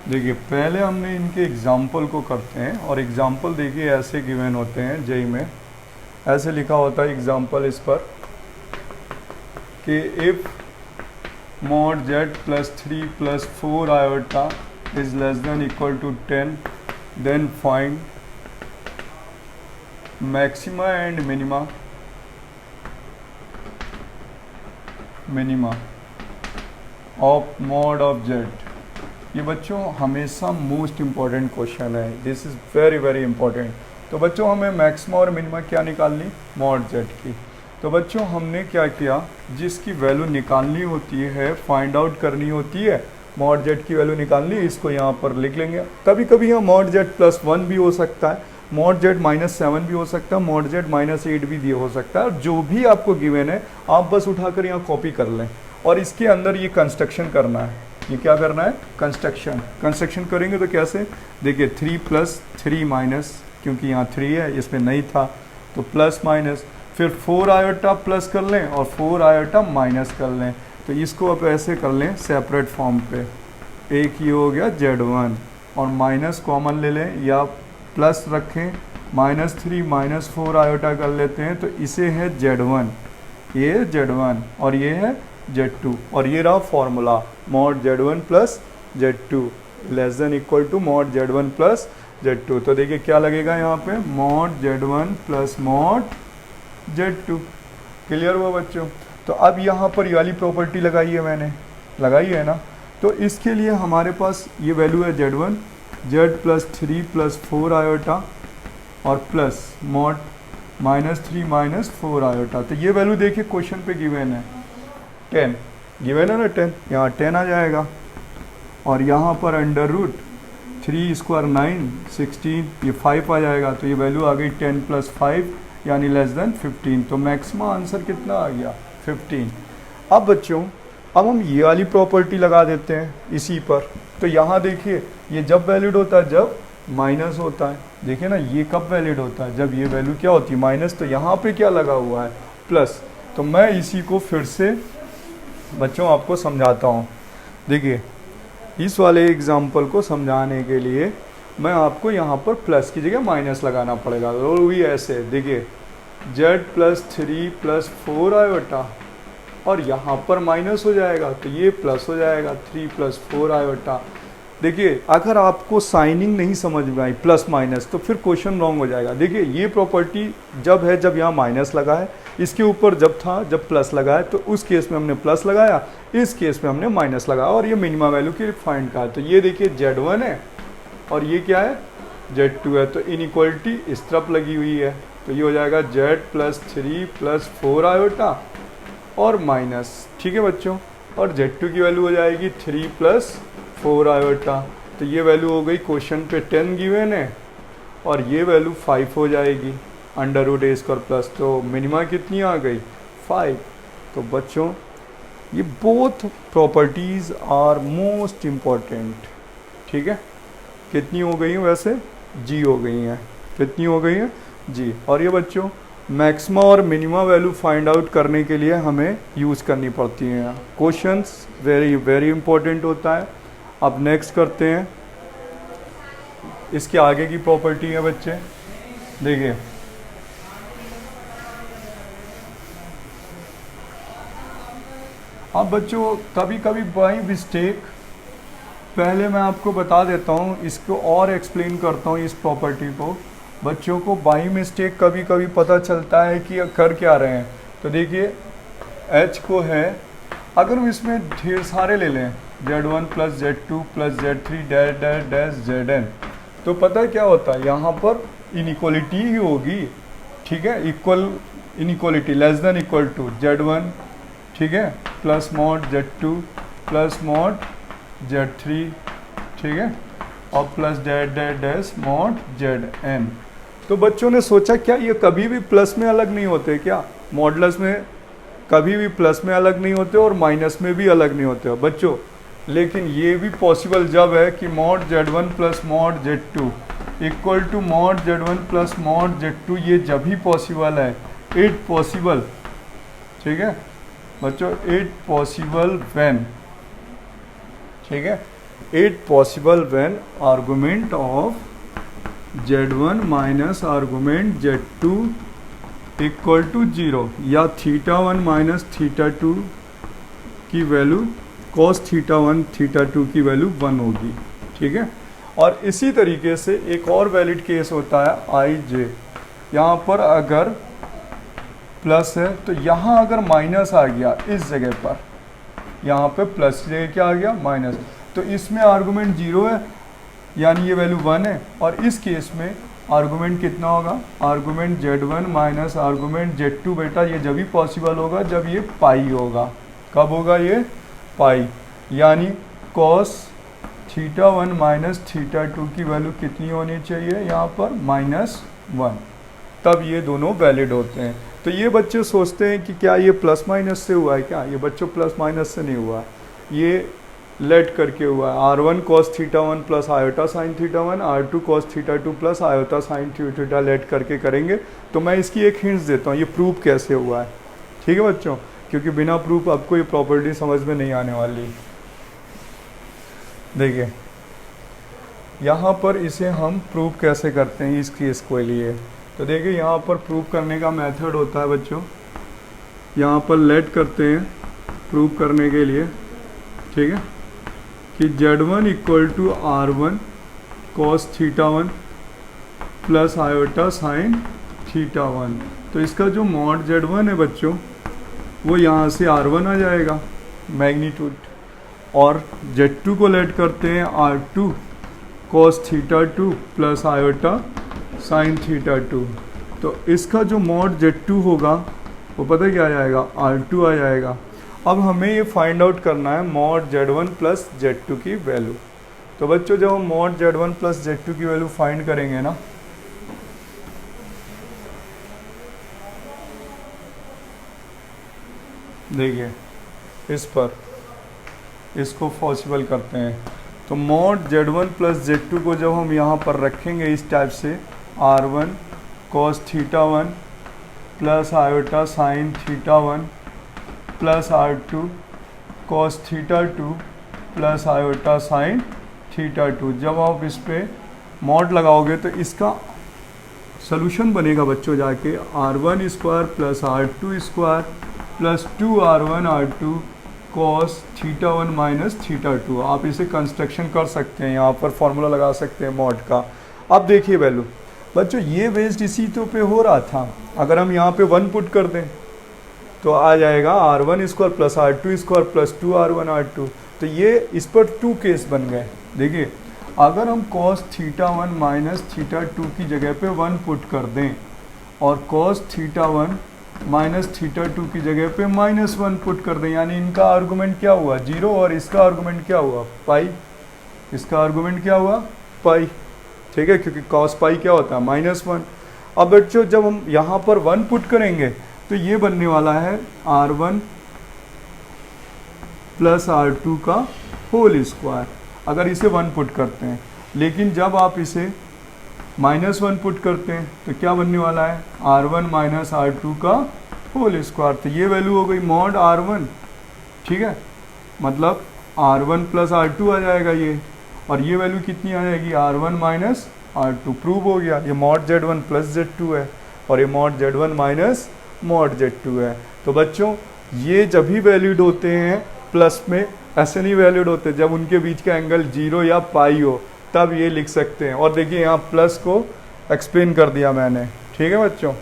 Speaker 1: देखिए पहले हमने इनके एग्जाम्पल को करते हैं, और एग्जाम्पल देखिए ऐसे गिवन होते हैं JEE में, ऐसे लिखा होता है एग्जाम्पल इस पर कि if mod z plus 3 plus 4 iota is less than equal to 10, then find maxima and minima of mod of z। ये बच्चों हमेशा मोस्ट इम्पॉर्टेंट क्वेश्चन है, this is very very important. तो बच्चों हमें मैक्सिमा और मिनिमा क्या निकालनी, मॉड जेड की। तो बच्चों हमने क्या किया, जिसकी वैल्यू निकालनी होती है, फाइंड आउट करनी होती है, मॉड जेड की वैल्यू निकालनी, इसको यहाँ पर लिख लेंगे। कभी कभी यहाँ मॉड जेड +1 भी हो सकता है, मॉड जेड -7 भी हो सकता है, मॉड जेड -8 भी दिया हो सकता है। जो भी आपको गिवन है आप बस उठाकर यहाँ कॉपी कर लें और इसके अंदर ये कंस्ट्रक्शन करना है। ये क्या करना है, कंस्ट्रक्शन करेंगे तो कैसे, देखिए 3 + 3 माइनस, क्योंकि यहाँ 3 है इसमें नहीं था तो प्लस माइनस, फिर 4 आयोटा प्लस कर लें और 4 आयोटा माइनस कर लें। तो इसको आप ऐसे कर लें सेपरेट फॉर्म पे, एक ये हो गया Z1 और माइनस कॉमन ले लें या प्लस रखें, -3 -4 आयोटा कर लेते हैं तो इसे है Z1, ये Z1 और ये है Z2 और ये रहा formula mod Z1 + Z2 less than equal to mod Z1 + Z2। तो देखिए क्या लगेगा यहाँ पे, mod Z1 + mod Z2। Clear हुआ बच्चों। तो अब यहाँ पर ये वाली प्रॉपर्टी लगाई है मैंने, लगाई है ना। तो इसके लिए हमारे पास ये वैल्यू है Z1 Z + 3 + 4 आयोटा और प्लस mod -3 - 4 आयोटा। तो ये वैल्यू देखिए क्वेश्चन पे गिवन है 10, गिवन है ना 10, यहाँ 10 आ जाएगा और यहाँ पर √3² 9 16, ये 5 आ जाएगा। तो ये वैल्यू आ गई 10 + 5 यानी लेस देन 15। तो मैक्सिमम आंसर कितना आ गया, 15। अब बच्चों अब हम ये वाली प्रॉपर्टी लगा देते हैं इसी पर। तो यहाँ देखिए ये जब वैलिड होता है जब माइनस होता है, देखिए ना ये कब वैलिड होता है, जब ये वैल्यू क्या होती है माइनस। तो यहाँ पे क्या लगा हुआ है, प्लस। तो मैं इसी को फिर से बच्चों आपको समझाता हूँ। देखिए इस वाले एग्जाम्पल को समझाने के लिए मैं आपको यहाँ पर प्लस की जगह माइनस लगाना पड़ेगा। तो भी ऐसे देखिए Z + 3 + 4 आयोटा और यहाँ पर माइनस हो जाएगा तो ये प्लस हो जाएगा 3 + 4 आयोटा। देखिए अगर आपको साइनिंग नहीं समझ में आई प्लस माइनस तो फिर क्वेश्चन रॉन्ग हो जाएगा। देखिए ये प्रॉपर्टी जब है जब यहाँ माइनस लगा है, इसके ऊपर जब था जब प्लस लगाया तो उस केस में हमने प्लस लगाया, इस केस में हमने माइनस लगाया और ये मिनिमम वैल्यू की फाइंड का है। तो ये देखिए Z1 है और ये क्या है Z2 है। तो इनइक्वालिटी इस तरफ लगी हुई है तो ये हो जाएगा Z + 3 + 4 आयोटा और माइनस, ठीक है बच्चों। और Z2 की वैल्यू हो जाएगी 3 + 4 आयोटा। तो ये वैल्यू हो गई क्वेश्चन पे 10 गिवन है और ये वैल्यू 5 हो जाएगी √a²+। तो मिनिमा कितनी आ गई 5। तो बच्चों ये both properties are most important, ठीक है। कितनी हो गई हैं वैसे, जी हो गई हैं, कितनी हो गई हैं जी। और ये बच्चों मैक्सिमा और मिनिमा वैल्यू फाइंड आउट करने के लिए हमें यूज़ करनी पड़ती हैं। क्वेश्चंस वेरी वेरी इंपॉर्टेंट होता है। अब नेक्स्ट करते हैं इसके आगे की प्रॉपर्टी है बच्चे। देखिए अब बच्चों कभी कभी बाई मिस्टेक, पहले मैं आपको बता देता हूँ, इसको और एक्सप्लेन करता हूँ इस प्रॉपर्टी को। बच्चों को बाई मिस्टेक कभी कभी पता चलता है कि कर क्या रहे हैं। तो देखिए H को है, अगर हम इसमें ढेर सारे ले लें Z1 + Z2 + Z3 Zn, तो पता है क्या होता है, यहाँ पर इनइक्वालिटी ही होगी, ठीक है। Equal inequality less than equal to Z1, ठीक है, plus mod Z2 plus mod Z3, ठीक है, और प्लस डैश mod Zn। तो बच्चों ने सोचा क्या ये कभी भी प्लस में अलग नहीं होते क्या, मॉडुलस में कभी भी प्लस में अलग नहीं होते और माइनस में भी अलग नहीं होते बच्चों। लेकिन ये भी पॉसिबल जब है कि mod Z1 + mod Z2 equal to mod Z1 + mod Z2, ये जब ही पॉसिबल है। इट पॉसिबल, ठीक है बच्चों, इट पॉसिबल व्हेन, ठीक है, it possible when argument of Z1 minus argument Z2 equal to 0 या θ1 - θ2 की वैल्यू cos थीटा 1 थीटा 2 की वैल्यू 1 होगी, ठीक है। और इसी तरीके से एक और वैलिड केस होता है आई जे। यहाँ पर अगर प्लस है तो यहाँ अगर माइनस आ गया इस जगह पर, यहाँ पे प्लस की जगह क्या आ गया माइनस, तो इसमें आर्गूमेंट 0 है यानी ये वैल्यू 1 है। और इस केस में आर्गूमेंट कितना होगा, argument Z1 minus argument Z2। बेटा ये जब भी पॉसिबल होगा जब ये पाई होगा। कब होगा ये, पाई, यानी कॉस थीटा 1 माइनस थीटा 2 की वैल्यू कितनी होनी चाहिए यहाँ पर, -1, तब ये दोनों वैलिड होते हैं। तो ये बच्चे सोचते हैं कि क्या ये प्लस माइनस से हुआ है, क्या ये बच्चों प्लस माइनस से नहीं हुआ, ये लेट करके हुआ है। R1 cos theta 1 plus iota sine theta 1, R2 cos theta 2 plus iota sine theta late करके करेंगे। तो मैं इसकी एक हिंट्स देता हूँ ये प्रूफ कैसे हुआ है, ठीक है बच्चों, क्योंकि बिना प्रूफ आपको ये प्रॉपर्टी समझ में नहीं आने वाली। देखिए यहाँ पर इसे हम प्रूफ कैसे करते हैं इस केस के लिए। तो देखिए यहाँ पर प्रूफ करने का मेथड होता है बच्चों, यहाँ पर लेट करते हैं प्रूफ करने के लिए, ठीक है, कि Z1 equal to R1 cos theta 1 plus iota sine theta 1। तो इसका जो मॉड Z1 है बच्चों वो यहाँ से R1 आ जाएगा मैग्नीट्यूड, और Z2 को लेट करते हैं R2 cos theta 2 plus iota sine theta 2। तो इसका जो मॉड Z2 होगा वो पता क्या आ जाएगा, R2 आ जाएगा। अब हमें ये फाइंड आउट करना है मॉड Z1 प्लस Z2 की वैल्यू। तो बच्चों जब हम मॉड Z1 प्लस Z2 की वैल्यू फाइंड करेंगे ना, देखिए इस पर इसको पॉसिबल करते हैं। तो मॉड Z1 प्लस Z2 को जब हम यहाँ पर रखेंगे इस टाइप से, R1 cos theta 1 plus iota sine theta 1 plus R2 cos theta 2 plus iota sine theta 2, जब आप इस पर मॉड लगाओगे तो इसका सॉल्यूशन बनेगा बच्चों जाके R1 square plus R2 square plus 2R1 R2 cos theta 1 minus theta 2। आप इसे कंस्ट्रक्शन कर सकते हैं, यहाँ पर फॉर्मूला लगा सकते हैं मॉड का। अब देखिए वैल्यू बच्चों ये बेस्ड इसी तो पे हो रहा था, अगर हम यहाँ पे 1 पुट कर दें तो आ जाएगा R1 square plus R2 square plus 2R1 R2। तो ये इस पर 2 केस बन गए। देखिए अगर हम cos थीटा 1 माइनस थीटा 2 की जगह पे 1 पुट कर दें और cos थीटा 1 माइनस थीटा 2 की जगह पे -1 पुट कर दें, यानी इनका आर्गूमेंट क्या हुआ 0 और इसका आर्गूमेंट क्या हुआ पाई, इसका आर्गूमेंट क्या हुआ पाई, ठीक है, क्योंकि cos पाई क्या होता है -1। अब बच्चों जब हम यहाँ पर 1 पुट करेंगे तो ये बनने वाला है R1 प्लस R2 का होल स्क्वायर, अगर इसे 1 पुट करते हैं। लेकिन जब आप इसे -1 पुट करते हैं तो क्या बनने वाला है R1 माइनस R2 का होल स्क्वायर। तो ये वैल्यू हो गई मॉड R1, ठीक है, मतलब R1 प्लस R2 आ जाएगा ये, और ये वैल्यू कितनी आ जाएगी R1 माइनस R2। प्रूव हो गया, ये मॉड Z1 प्लस Z2 है और ये mod Z1 minus mod Z2 है। तो बच्चों ये जब भी वैलिड होते हैं प्लस में, ऐसे नहीं वैलिड होते जब उनके बीच का एंगल 0 या पाई हो, तब ये लिख सकते हैं। और देखिए यहाँ प्लस को एक्सप्लेन कर दिया मैंने, ठीक है बच्चों।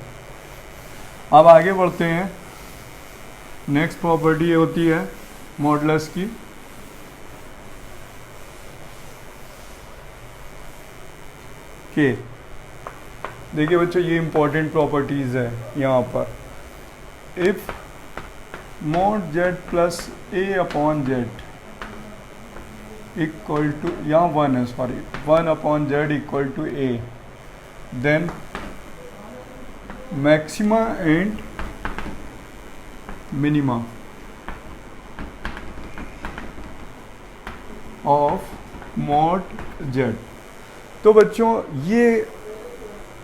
Speaker 1: अब आगे बढ़ते हैं, नेक्स्ट प्रॉपर्टी ये होती है मॉडुलस की। के देखिए बच्चों ये इंपॉर्टेंट प्रॉपर्टीज़ है यहाँ पर। If mod Z plus A upon Z equal to, यहाँ 1 है sorry, 1 upon Z equal to A, then maxima and minima of mod Z। तो बच्चों ये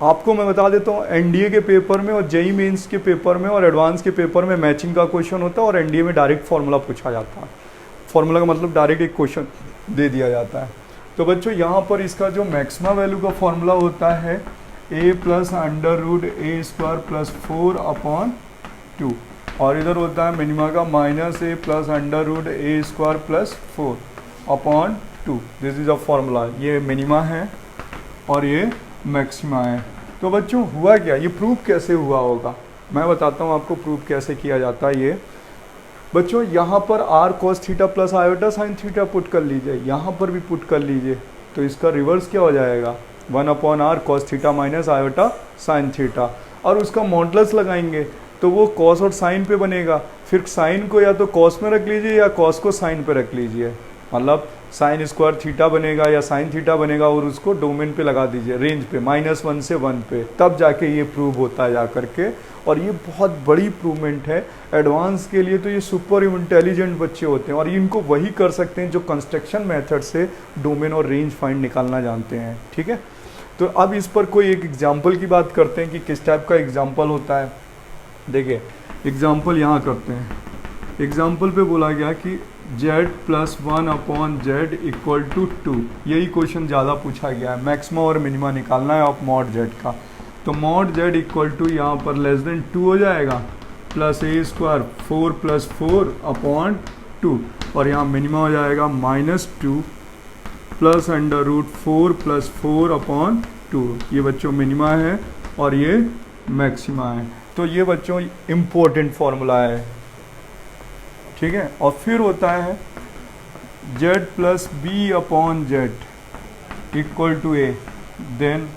Speaker 1: आपको मैं बता देता हूँ, एनडीए के पेपर में और जेईई मेंस के पेपर में और एडवांस के पेपर में मैचिंग का क्वेश्चन होता है, और एनडीए में डायरेक्ट फार्मूला पूछा जाता है। फार्मूला का मतलब डायरेक्ट एक क्वेश्चन दे दिया जाता है। तो बच्चों यहाँ पर इसका जो मैक्सिमा वैल्यू का फार्मूला होता है a plus under root a square plus 4 upon 2। और इधर होता है मिनिमा का minus a plus under root a square plus 4 upon 2। This is a formula. ये मिनिमा है और ये मैक्सिमा है। तो बच्चों हुआ क्या, ये प्रूफ कैसे हुआ होगा, मैं बताता हूँ आपको प्रूफ कैसे किया जाता है। ये बच्चों यहाँ पर r cos theta plus iota sine theta put कर लीजिए, यहाँ पर भी पुट कर लीजिए, तो इसका रिवर्स क्या हो जाएगा, 1 upon r cos theta minus iota sine theta. और उसका मॉडुलस लगाएंगे तो वो कॉस और साइन पे बनेगा। फिर साइन को या तो कॉस में रख लीजिए या कॉस को साइन पे रख लीजिए, मतलब साइन स्क्वायर थीटा बनेगा या साइन थीटा बनेगा, और उसको डोमेन पे लगा दीजिए, रेंज पे -1 से 1 पे, तब जाके ये प्रूव होता है जा करके। और ये बहुत बड़ी प्रूवमेंट है एडवांस के लिए। तो ये सुपर इंटेलिजेंट बच्चे होते हैं और इनको वही कर सकते हैं जो कंस्ट्रक्शन मेथड से डोमेन और रेंज फाइंड निकालना जानते हैं। ठीक है, तो अब इस पर कोई एक एग्जाम्पल की बात करते हैं कि किस टाइप का एग्जाम्पल होता है। देखिए एग्जाम्पल यहाँ करते हैं। एग्जाम्पल पे बोला गया कि z plus 1 upon z equal to 2। यही क्वेश्चन ज़्यादा पूछा गया है, मैक्सिमा और मिनिमा निकालना है ऑफ मॉड z का। तो मॉड z इक्वल टू यहाँ पर लेस देन 2 हो जाएगा, प्लस ए स्क्वायर 4 प्लस 4 अपॉन 2, और यहाँ मिनिमा हो जाएगा -2 plus under root 4 plus 4 upon 2। ये बच्चों मिनिमा है और ये मैक्सिमा है। तो ये बच्चों इम्पोर्टेंट फॉर्मूला है। ठीक है, और फिर होता है z plus b upon z equal to a, then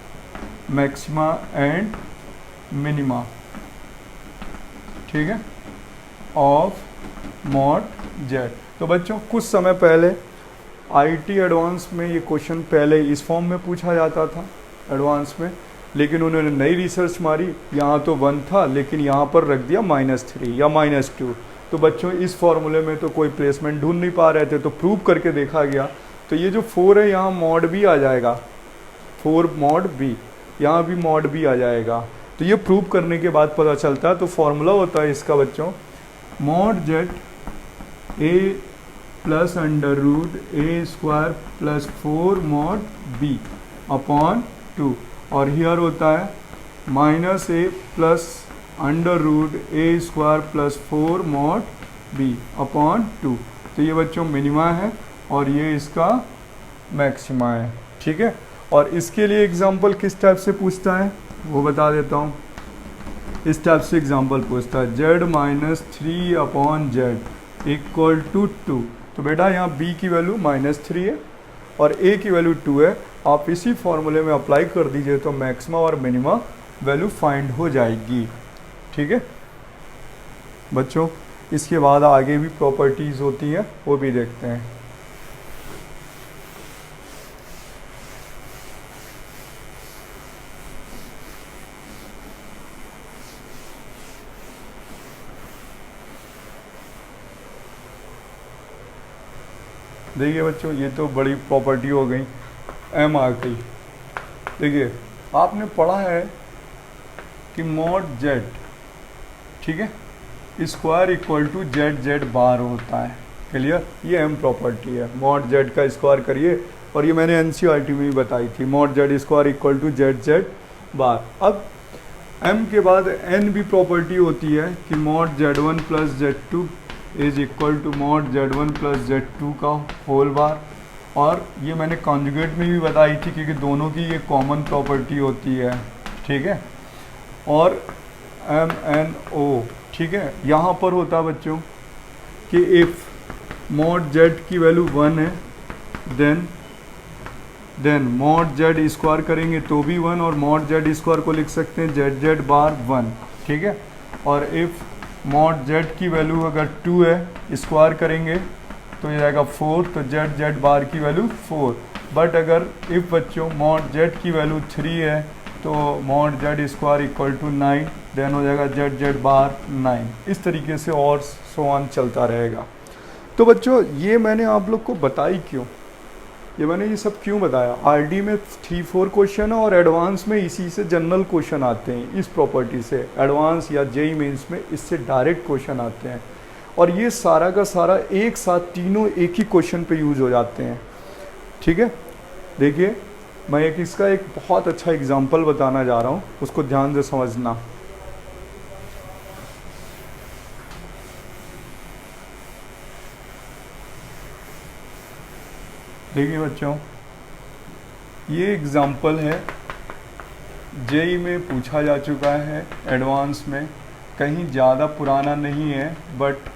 Speaker 1: maxima and minima. ठीक है, ऑफ मॉड z। तो बच्चों कुछ समय पहले आईटी एडवांस में ये क्वेश्चन पहले इस फॉर्म में पूछा जाता था एडवांस में, लेकिन उन्होंने नई रिसर्च मारी, यहाँ तो 1 था लेकिन यहाँ पर रख दिया -3 या -2। तो बच्चों इस फॉर्मूले में तो कोई प्लेसमेंट ढूंढ नहीं पा रहे थे, तो प्रूव करके देखा गया। तो ये जो 4 है यहाँ मॉड भी आ जाएगा, 4 मॉड बी, यहाँ भी मॉड भी आ जाएगा। तो ये प्रूव करने के बाद पता चलता है। तो फॉर्मूला होता है इसका बच्चों mod z a plus under root a square plus 4 mod b upon 2, और हियर होता है -a plus under root a square plus 4 mod b upon 2। तो ये बच्चों मिनिमा है और ये इसका मैक्सिमा है। ठीक है, और इसके लिए एग्जांपल किस टाइप से पूछता है वो बता देता हूँ। इस टाइप से एग्जांपल पूछता है z-3 upon z equal to 2। तो बेटा यहाँ b की वैल्यू -3 है और a की वैल्यू 2 है। आप इसी फॉर्मूले में अप्लाई कर दीजिए तो मैक्सिमा और मिनिमा वैल्यू फाइंड हो जाएगी। ठीक है बच्चों, इसके बाद आगे भी प्रॉपर्टीज़ होती हैं, वो भी देखते हैं। देखिए बच्चों, ये तो बड़ी प्रॉपर्टी हो गई, एम आ गई। देखिए आपने पढ़ा है कि मॉड जेड, ठीक है, square equal to Z Z bar होता है। क्लियर, ये एम प्रॉपर्टी है। मॉड जेड का स्क्वायर करिए, और ये मैंने एनसीईआरटी में भी बताई थी, mod Z square equal to Z Z bar. अब एम के बाद एन भी प्रॉपर्टी होती है कि mod Z one plus z two is equal to mod Z one plus z two का होल बार। और ये मैंने कॉन्जुगेट में भी बताई थी क्योंकि दोनों की ये कॉमन प्रॉपर्टी होती है। ठीक है, और एम एन ओ, ठीक है, यहाँ पर होता है बच्चों कि इफ़ मॉड जेड की वैल्यू 1 है देन मॉड जेड स्क्वायर करेंगे तो भी 1, और मॉड जेड स्क्वायर को लिख सकते हैं जेड जेड बार 1। ठीक है, और इफ़ मॉड जेड की वैल्यू अगर 2 है, स्क्वायर करेंगे तो ये जाएगा 4, तो जेड जेड बार की वैल्यू 4। बट अगर इफ़ बच्चों मॉड जेड की वैल्यू 3 है तो mod Z square equal to 9, then हो जाएगा जेड जेड बार 9। इस तरीके से और सो ऑन चलता रहेगा। तो बच्चों ये मैंने आप लोग को बताई क्यों, मैंने ये सब क्यों बताया। आरडी में 3-4 क्वेश्चन है और एडवांस में इसी से जनरल क्वेश्चन आते हैं, इस प्रॉपर्टी से। एडवांस या जेई मेंस में इससे डायरेक्ट क्वेश्चन आते हैं, और ये सारा का सारा एक साथ तीनों एक ही क्वेश्चन पे यूज हो जाते हैं। ठीक है, देखिए मैं इसका एक बहुत अच्छा एग्जांपल बताना जा रहा हूँ, उसको ध्यान से समझना। देखिए बच्चों, ये एग्ज़ाम्पल है, जेई में पूछा जा चुका है एडवांस में, कहीं ज़्यादा पुराना नहीं है, बट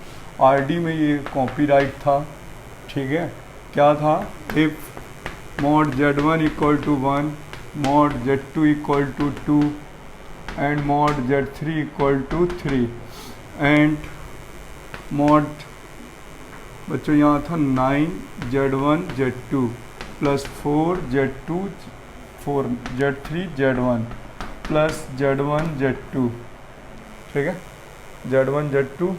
Speaker 1: आरडी में ये कॉपीराइट था। ठीक है, क्या था, if mod z1 equal to 1, mod z2 equal to 2 and mod z3 equal to 3 and mod, बच्चों यहाँ था 9 z1 z2 plus 4 z2 4 z3 z1 plus z1 z2, ठीक है, z1 z2,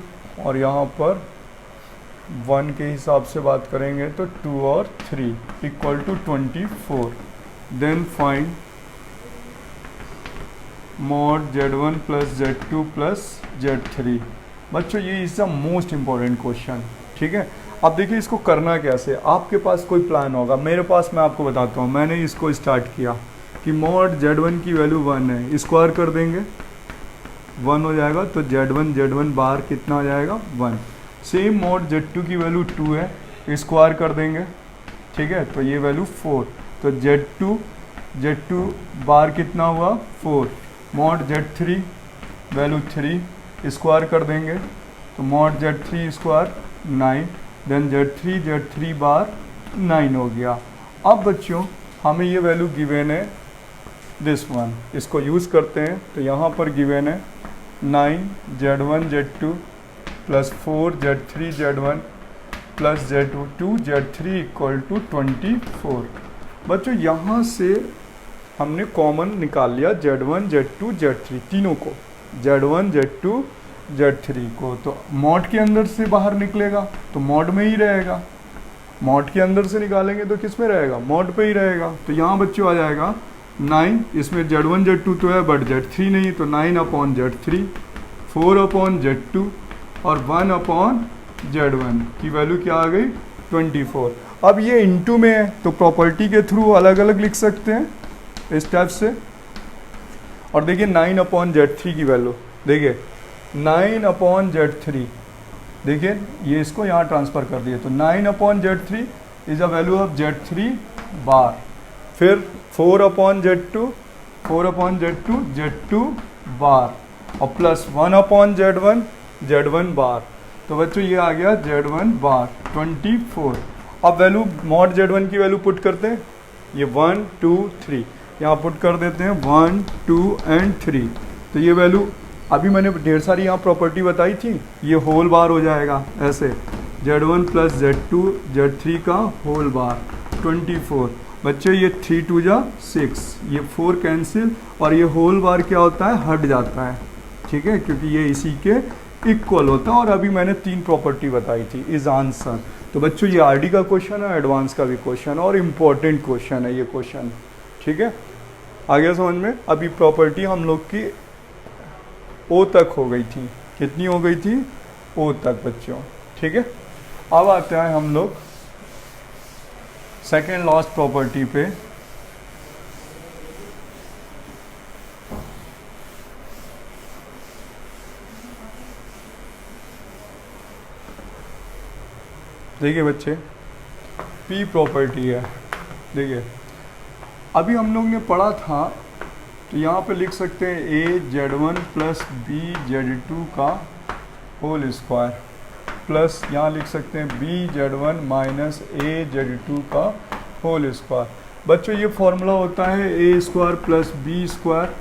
Speaker 1: और यहाँ पर 1 के हिसाब से बात करेंगे तो 2 और 3 equal to 24। Then find mod z1 plus z2 plus z3। बच्चों ये is the most important question. ठीक है, अब देखिए इसको करना कैसे, आपके पास कोई प्लान होगा, मेरे पास मैं आपको बताता हूँ। मैंने इसको स्टार्ट किया कि मॉड z1 की वैल्यू 1 है, स्क्वायर कर देंगे 1 हो जाएगा, तो z1 बार कितना हो जाएगा 1। सेम मॉड z2 की वैल्यू 2 है, स्क्वायर कर देंगे, ठीक है, तो ये वैल्यू 4, तो z2 बार कितना हुआ 4। मॉड z3 वैल्यू 3, स्क्वायर कर देंगे, तो mod z3 square 9, then z3 बार 9 हो गया। अब बच्चों हमें ये वैल्यू गिवन है दिस वन, इसको यूज़ करते हैं, तो यहाँ पर गिवन है 9 z1 z2 plus 4 z3 z1 plus z2 z3 equal to 24। बच्चों यहाँ से हमने कॉमन निकाल लिया z1 z2 z3 तीनों को, z1 z2 z3 को, तो मॉड के अंदर से बाहर निकलेगा तो मॉड में ही रहेगा, मॉड के अंदर से निकालेंगे तो किस में रहेगा, मॉड पे ही रहेगा। तो यहाँ बच्चों आ जाएगा 9, इसमें z1 z2 तो है बट z3 नहीं, तो 9 अपॉन z3, 4 अपॉन z2 और 1 अपॉन z1 की वैल्यू क्या आ गई 24। अब ये इनटू में है तो प्रॉपर्टी के थ्रू अलग अलग लिख सकते हैं इस टाइप से। और देखिए 9 अपॉन z3 की वैल्यू, देखिए 9 अपॉन z3, देखिए ये इसको यहाँ ट्रांसफ़र कर दिए, तो 9 upon z3 is a value of z3 बार, फिर 4 अपॉन z2 z2 बार, और प्लस 1 अपॉन z1 बार, तो बच्चों ये आ गया z1 बार 24। अब वैल्यू मॉड z1 की वैल्यू पुट करते हैं, ये 1 2 3 यहाँ पुट कर देते हैं 1 2 एंड 3, तो ये वैल्यू अभी मैंने ढेर सारी यहाँ प्रॉपर्टी बताई थी, ये होल बार हो जाएगा ऐसे, z1 प्लस z2 z3 का होल बार 24। बच्चे ये 3 2 जा 6, ये 4 कैंसिल, और ये होल बार क्या होता है हट जाता है, ठीक है, क्योंकि ये इसी के इक्वल होता है। और अभी मैंने 3 प्रॉपर्टी बताई थी इज आंसर। तो बच्चों ये आरडी का क्वेश्चन है, एडवांस का भी क्वेश्चन है, और इम्पोर्टेंट क्वेश्चन है ये क्वेश्चन, ठीक है, आ गया समझ में। अभी प्रॉपर्टी हम लोग की ओ तक हो गई थी, कितनी हो गई थी ओ तक बच्चों, ठीक है। अब आते हैं हम लोग सेकेंड लास्ट प्रॉपर्टी पे। देखिए बच्चे पी प्रॉपर्टी है, देखिए अभी हम लोग ने पढ़ा था, तो यहाँ पे लिख सकते हैं ए z1 प्लस बी z2 का होल स्क्वायर, प्लस यहाँ लिख सकते हैं बी z1 माइनस ए z2 का होल स्क्वायर। बच्चों ये फॉर्मूला होता है ए स्क्वायर प्लस बी स्क्वायर,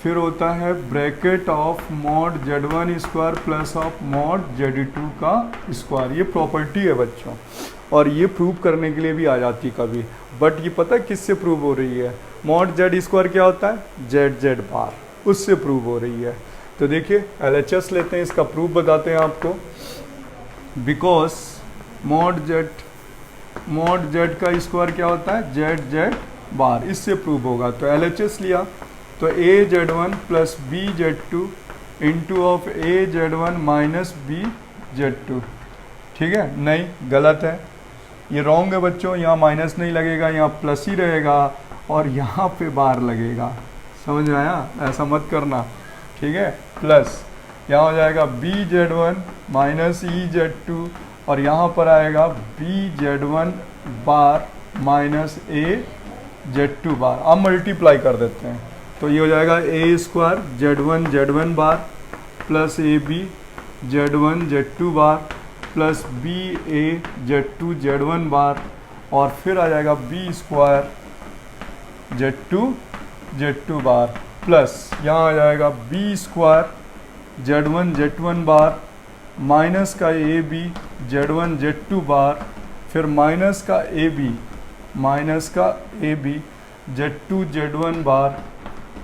Speaker 1: फिर होता है bracket of mod z1 square plus of mod z2 का स्क्वायर। ये प्रॉपर्टी है बच्चों, और ये प्रूव करने के लिए भी आ जाती कभी, बट ये पता है किससे प्रूव हो रही है, मॉड z स्क्वायर क्या होता है z बार, उससे प्रूव हो रही है। तो देखिए LHS लेते हैं, इसका प्रूफ बताते हैं आपको। बिकॉज मॉड z का स्क्वायर क्या होता है z बार, इससे प्रूव होगा। तो LHS लिया, तो a z1 plus b z2 into of a z1 minus b z2, ठीक है, नहीं गलत है, ये रॉन्ग है बच्चों, यहाँ माइनस नहीं लगेगा, यहाँ प्लस ही रहेगा, और यहाँ पे बार लगेगा, समझ में आया, ऐसा मत करना, ठीक है। प्लस यहाँ हो जाएगा बी z1 माइनस ई z2, और यहाँ पर आएगा B z1 bar minus A Z two bar. अब मल्टीप्लाई कर देते हैं तो ये हो जाएगा A square Z one bar plus A B Z two bar plus B A Z one bar, और फिर आ जाएगा B square Z two bar plus यहाँ आ जाएगा B square Z one bar minus का A B Z two bar, फिर minus का A B Z one bar,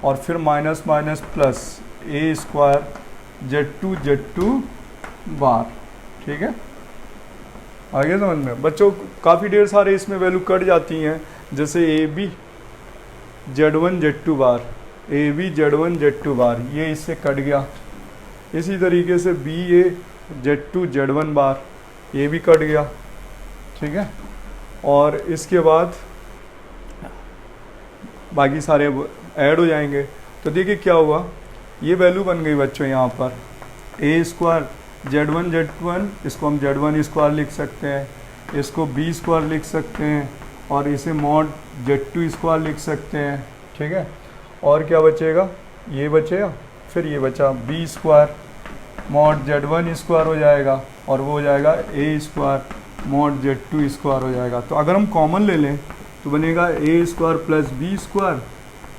Speaker 1: और फिर माइनस माइनस प्लस ए स्क्वायर जेड टू बार। ठीक है, आगे समझ में बच्चों काफ़ी ढेर सारे इसमें वैल्यू कट जाती हैं, जैसे A B Z two bar, A B Z two bar ये इससे कट गया। इसी तरीके से B A Z one bar ये भी कट गया। ठीक है, और इसके बाद बाकी सारे ऐड हो जाएंगे। तो देखिए क्या हुआ, ये वैल्यू बन गई बच्चों यहाँ पर ए स्क्वायर जेड वन, इसको हम जेड वन स्क्वायर लिख सकते हैं, इसको बी स्क्वायर लिख सकते हैं, और इसे मॉड जेड टू स्क्वायर लिख सकते हैं। ठीक है, और क्या बचेगा, ये बचेगा, फिर ये बचा B square mod Z one square हो जाएगा, और वो हो जाएगा A square mod Z two square हो जाएगा। तो अगर हम कॉमन ले लें तो बनेगा a square plus b square,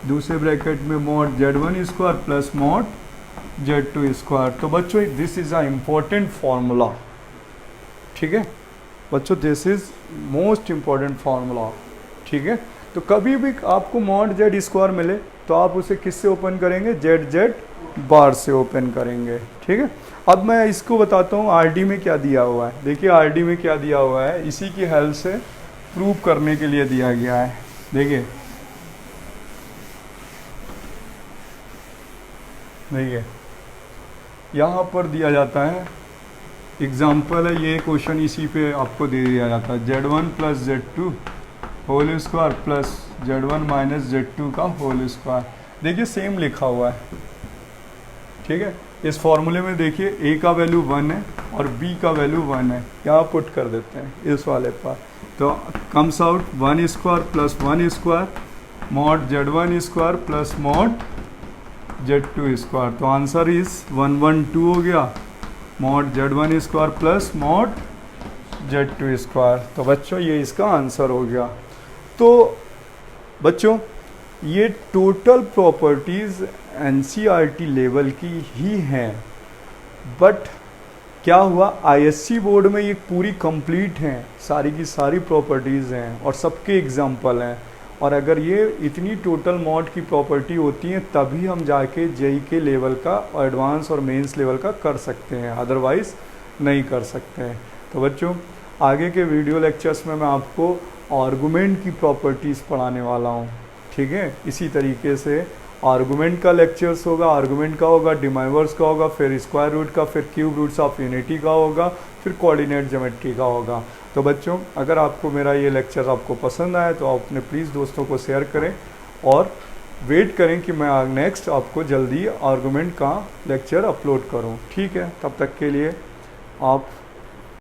Speaker 1: दूसरे ब्रैकेट में mod Z one square plus mod Z two square. तो बच्चों this is a important formula. ठीक है बच्चों, this is most important formula. ठीक है, तो कभी भी आपको मॉड जेड स्क्वायर मिले तो आप उसे किससे ओपन करेंगे, जेड बार से ओपन करेंगे। ठीक है, अब मैं इसको बताता हूँ आरडी में क्या दिया हुआ है। देखिए आरडी में क्या दिया हुआ है, इसी की हेल्प से प्रूव करने के लिए दिया गया है। देखिए यहाँ पर दिया जाता है, एग्जाम्पल है ये क्वेश्चन, इसी पे आपको दे दिया जाता है z one plus z two whole square plus z one minus z two का होल स्क्वायर। देखिए सेम लिखा हुआ है। ठीक है, इस फॉर्मूले में देखिए ए का वैल्यू 1 है और बी का वैल्यू 1 है, यहाँ पुट कर देते हैं इस वाले पर। तो comes out 1 square plus 1 square mod Z one square plus mod Z two square. तो आंसर इज 112 हो गया, mod Z one square plus mod Z two square. तो बच्चों ये इसका आंसर हो गया। तो बच्चों ये टोटल प्रॉपर्टीज़ एनसीईआरटी लेवल की ही हैं, बट क्या हुआ आईएससी बोर्ड में ये पूरी कंप्लीट हैं, सारी की सारी प्रॉपर्टीज़ हैं और सबके एग्जाम्पल हैं। और अगर ये इतनी टोटल मॉड की प्रॉपर्टी होती हैं तभी हम जाके जेई के लेवल का एडवांस और मेंस लेवल का कर सकते हैं, अदरवाइज़ नहीं कर सकते हैं। तो बच्चों आगे के वीडियो लेक्चर्स में मैं आपको आर्गुमेंट की प्रॉपर्टीज़ पढ़ाने वाला हूँ। ठीक है, इसी तरीके से आर्गुमेंट का लेक्चर्स होगा, आर्गुमेंट का होगा, डिमाइवर्स का होगा, फिर स्क्वायर रूट का, फिर क्यूब रूट्स ऑफ यूनिटी का होगा, फिर कोऑर्डिनेट ज्योमेट्री का होगा। तो बच्चों अगर आपको मेरा ये लेक्चर आपको पसंद आए तो आप अपने प्लीज़ दोस्तों को शेयर करें और वेट करें कि मैं नेक्स्ट आपको जल्दी आर्गुमेंट का लेक्चर अपलोड करूं। ठीक है, तब तक के लिए आप